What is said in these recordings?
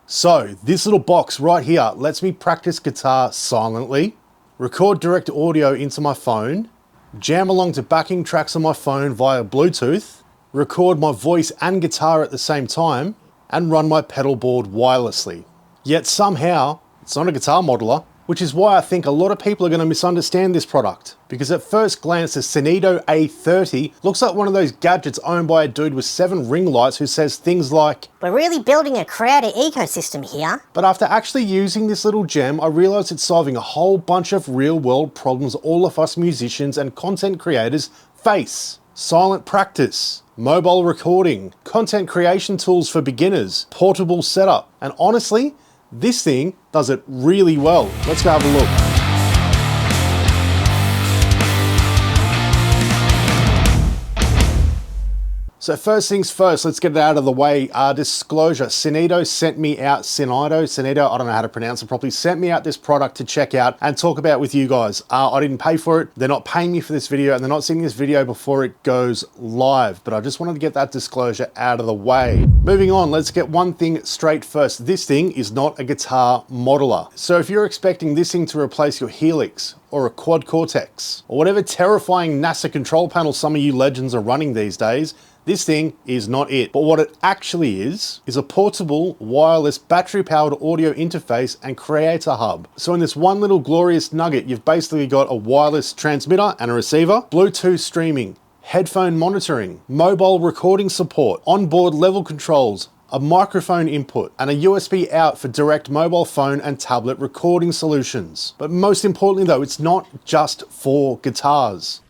So this little box right here lets me practice guitar silently, record direct audio into my phone, jam along to backing tracks on my phone via Bluetooth, record my voice and guitar at the same time, and run my pedal board wirelessly. Yet somehow, it's not a guitar modeler, which is why I think a lot of people are going to misunderstand this product. Because at first glance, the Synido A30 looks like one of those gadgets owned by a dude with 7 ring lights who says things like, "We're really building a crowded ecosystem here." But after actually using this little gem, I realized it's solving a whole bunch of real world problems all of us musicians and content creators face. Silent practice, mobile recording, content creation tools for beginners, portable setup, and honestly, this thing does it really well. Let's go have a look. So first things first, let's get it out of the way. Disclosure, Synido sent me out, Synido, I don't know how to pronounce it properly, sent me out this product to check out and talk about with you guys. I didn't pay for it, they're not paying me for this video, and they're not seeing this video before it goes live, but I just wanted to get that disclosure out of the way. Moving on, let's get one thing straight first. This thing is not a guitar modeler. So if you're expecting this thing to replace your Helix, or a quad cortex, or whatever terrifying NASA control panel some of you legends are running these days, this thing is not it. But what it actually is a portable, wireless, battery-powered audio interface and creator hub. So in this one little glorious nugget, you've basically got a wireless transmitter and a receiver, Bluetooth streaming, headphone monitoring, mobile recording support, onboard level controls, a microphone input, and a USB out for direct mobile phone and tablet recording solutions. But most importantly though, it's not just for guitars.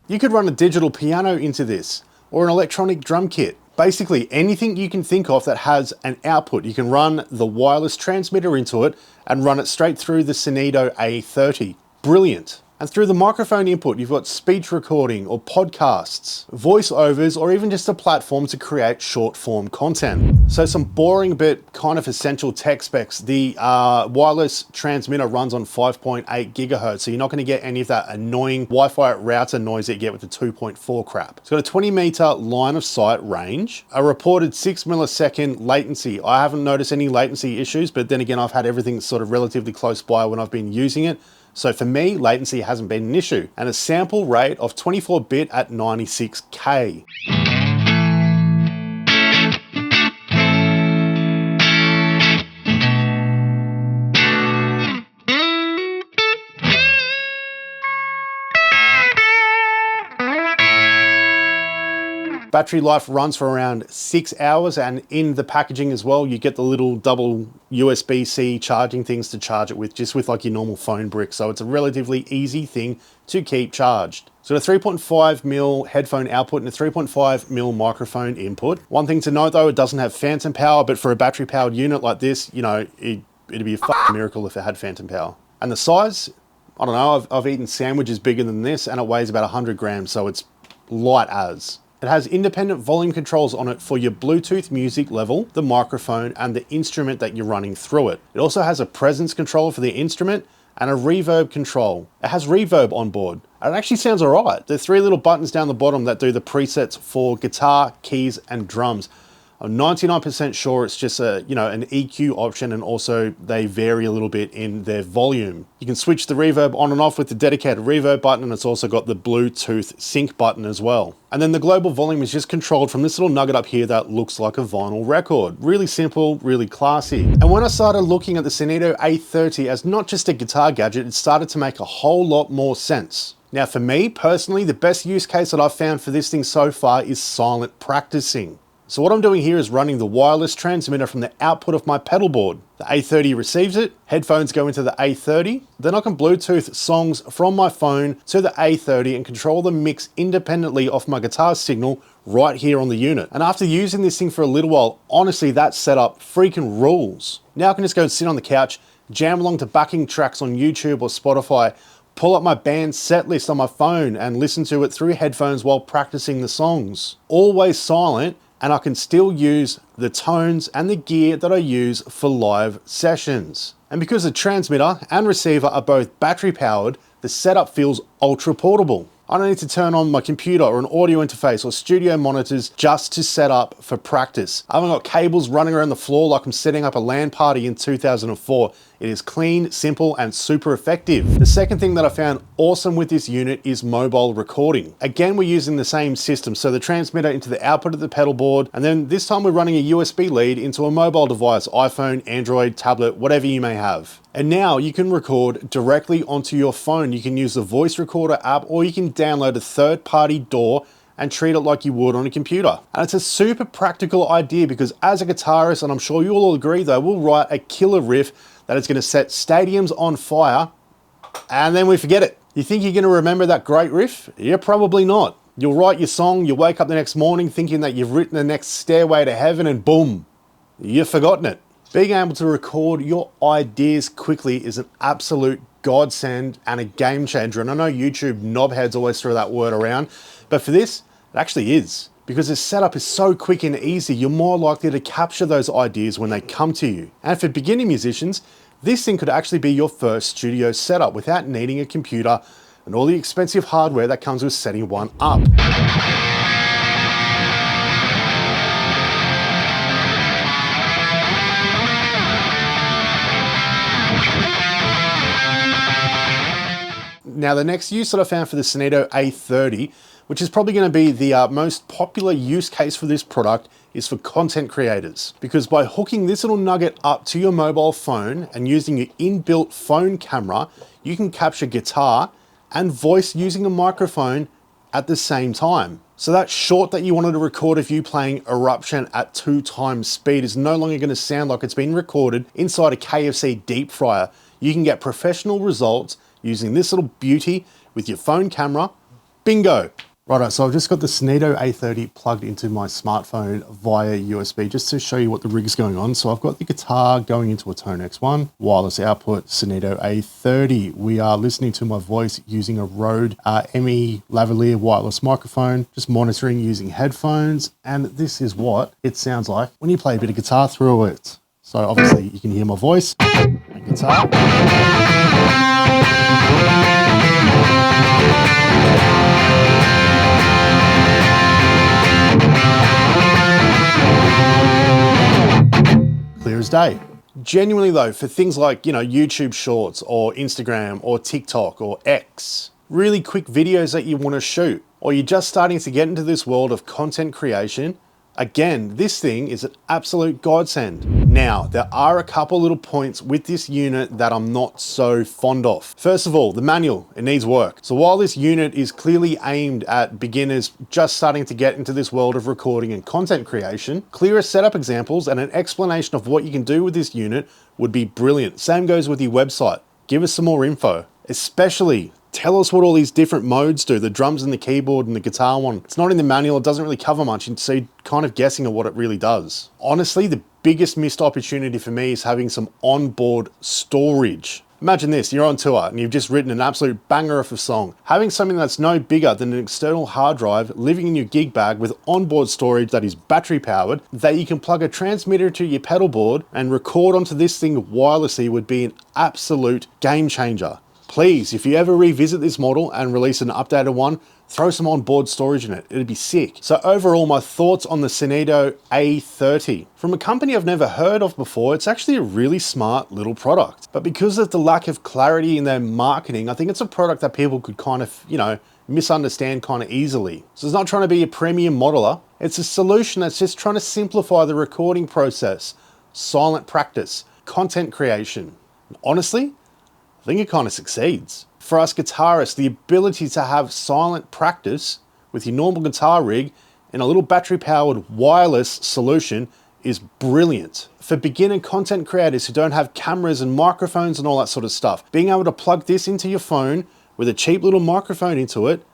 You could run a digital piano into this, or an electronic drum kit. Basically anything you can think of that has an output. You can run the wireless transmitter into it and run it straight through the Synido A30. Brilliant. And through the microphone input, you've got speech recording or podcasts, voiceovers, or even just a platform to create short form content. So some boring but kind of essential tech specs. The wireless transmitter runs on 5.8 gigahertz, so you're not going to get any of that annoying Wi-Fi router noise that you get with the 2.4 crap. It's got a 20 meter line of sight range, a reported 6 millisecond latency. I haven't noticed any latency issues, but then again, I've had everything sort of relatively close by when I've been using it. So for me, latency hasn't been an issue, and a sample rate of 24-bit at 96K. Battery life runs for around 6 hours, and in the packaging as well, you get the little double USB-C charging things to charge it with, just with like your normal phone brick. So it's a relatively easy thing to keep charged. So a 3.5mm headphone output and a 3.5mm microphone input. One thing to note though, it doesn't have phantom power, but for a battery powered unit like this, you know, it'd be a fucking miracle if it had phantom power. And the size, I don't know, I've eaten sandwiches bigger than this, and it weighs about 100 grams, so it's light as. It has independent volume controls on it for your Bluetooth music level, the microphone, and the instrument that you're running through it. It also has a presence control for the instrument and a reverb control. It has reverb on board. It actually sounds all right. There are 3 little buttons down the bottom that do the presets for guitar, keys, and drums. I'm 99% sure it's just a, you know, an EQ option, and also they vary a little bit in their volume. You can switch the reverb on and off with the dedicated reverb button, and it's also got the Bluetooth sync button as well. And then the global volume is just controlled from this little nugget up here that looks like a vinyl record. Really simple, really classy. And when I started looking at the Synido A30 as not just a guitar gadget, it started to make a whole lot more sense. Now for me personally, the best use case that I've found for this thing so far is silent practicing. So what I'm doing here is running the wireless transmitter from the output of my pedal board. The A30 receives it, headphones go into the A30, then I can Bluetooth songs from my phone to the A30 and control the mix independently off my guitar signal right here on the unit. And after using this thing for a little while, honestly, that setup freaking rules. Now I can just go and sit on the couch, jam along to backing tracks on YouTube or Spotify, pull up my band set list on my phone and listen to it through headphones while practicing the songs. Always silent, and I can still use the tones and the gear that I use for live sessions. And because the transmitter and receiver are both battery powered, the setup feels ultra portable. I don't need to turn on my computer or an audio interface or studio monitors just to set up for practice. I haven't got cables running around the floor like I'm setting up a LAN party in 2004. It is clean, simple, and super effective. The second thing that I found awesome with this unit is mobile recording. Again, we're using the same system, so the transmitter into the output of the pedal board, and then this time we're running a USB lead into a mobile device, iPhone, Android, tablet, whatever you may have. And now you can record directly onto your phone. You can use the voice recorder app, or you can download a third-party DAW and treat it like you would on a computer. And it's a super practical idea because as a guitarist, and I'm sure you'll all agree though, we'll write a killer riff that is going to set stadiums on fire, and then we forget it. You think you're going to remember that great riff? You're probably not. You'll write your song, you'll wake up the next morning thinking that you've written the next stairway to heaven, and boom, you've forgotten it. Being able to record your ideas quickly is an absolute godsend and a game changer. And I know YouTube knobheads always throw that word around, but for this, it actually is. Because the setup is so quick and easy, you're more likely to capture those ideas when they come to you. And for beginning musicians, this thing could actually be your first studio setup without needing a computer and all the expensive hardware that comes with setting one up. Now, the next use that I found for the Synido A30, which is probably going to be the most popular use case for this product, is for content creators. Because by hooking this little nugget up to your mobile phone and using your inbuilt phone camera, you can capture guitar and voice using a microphone at the same time. So that short that you wanted to record of you playing Eruption at 2x speed is no longer going to sound like it's been recorded inside a KFC deep fryer. You can get professional results using this little beauty with your phone camera. Bingo! Righto, so I've just got the Synido A30 plugged into my smartphone via USB just to show you what the rig is going on. So I've got the guitar going into a Tone X1, wireless output, Synido A30. We are listening to my voice using a Rode ME lavalier wireless microphone, just monitoring using headphones. And this is what it sounds like when you play a bit of guitar through it. So obviously you can hear my voice and guitar. Clear as day. Genuinely though, for things like, YouTube Shorts or Instagram or TikTok or X, really quick videos that you want to shoot, or you're just starting to get into this world of content creation, again, this thing is an absolute godsend. Now, there are a couple little points with this unit that I'm not so fond of. First of all, the manual, it needs work. So while this unit is clearly aimed at beginners just starting to get into this world of recording and content creation, clearer setup examples and an explanation of what you can do with this unit would be brilliant. Same goes with your website. Give us some more info, especially tell us what all these different modes do, the drums and the keyboard and the guitar one. It's not in the manual, it doesn't really cover much, and so you're kind of guessing at what it really does. Honestly, the biggest missed opportunity for me is having some onboard storage. Imagine this, you're on tour and you've just written an absolute banger of a song. Having something that's no bigger than an external hard drive living in your gig bag with onboard storage that is battery powered, that you can plug a transmitter to your pedal board and record onto this thing wirelessly would be an absolute game changer. Please, if you ever revisit this model and release an updated one, throw some onboard storage in it. It'd be sick. So overall, my thoughts on the Synido A30. From a company I've never heard of before, it's actually a really smart little product. But because of the lack of clarity in their marketing, I think it's a product that people could kind of, misunderstand kind of easily. So it's not trying to be a premium modeler. It's a solution that's just trying to simplify the recording process, silent practice, content creation. And honestly, I think it kind of succeeds. For us guitarists, the ability to have silent practice with your normal guitar rig in a little battery-powered wireless solution is brilliant. For beginner content creators who don't have cameras and microphones and all that sort of stuff, being able to plug this into your phone with a cheap little microphone into it,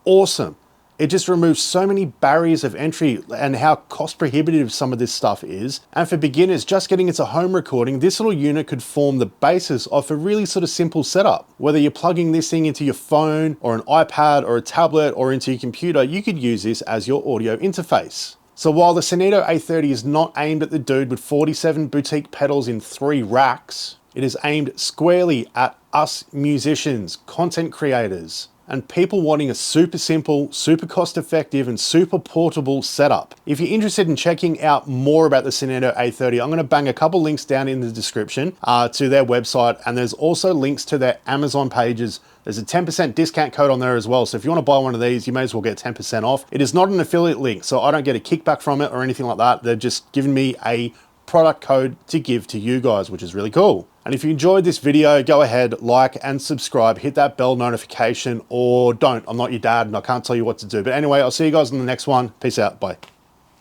awesome. It just removes so many barriers of entry and how cost prohibitive some of this stuff is. And for beginners just getting into home recording, this little unit could form the basis of a really sort of simple setup. Whether you're plugging this thing into your phone or an iPad or a tablet or into your computer, you could use this as your audio interface. So while the Synido A30 is not aimed at the dude with 47 boutique pedals in 3 racks, it is aimed squarely at us musicians, content creators. and people wanting a super simple, super cost effective, and super portable setup. If you're interested in checking out more about the Synido A30, I'm going to bang a couple links down in the description to their website, and there's also links to their Amazon pages. There's a 10% discount code on there as well. So if you want to buy one of these, you may as well get 10% off. It is not an affiliate link, so I don't get a kickback from it or anything like that. They're just giving me a product code to give to you guys, which is really cool. And if you enjoyed this video, go ahead, like and subscribe, hit that bell notification, or don't. I'm not your dad and I can't tell you what to do. But anyway, I'll see you guys in the next one. Peace out. Bye.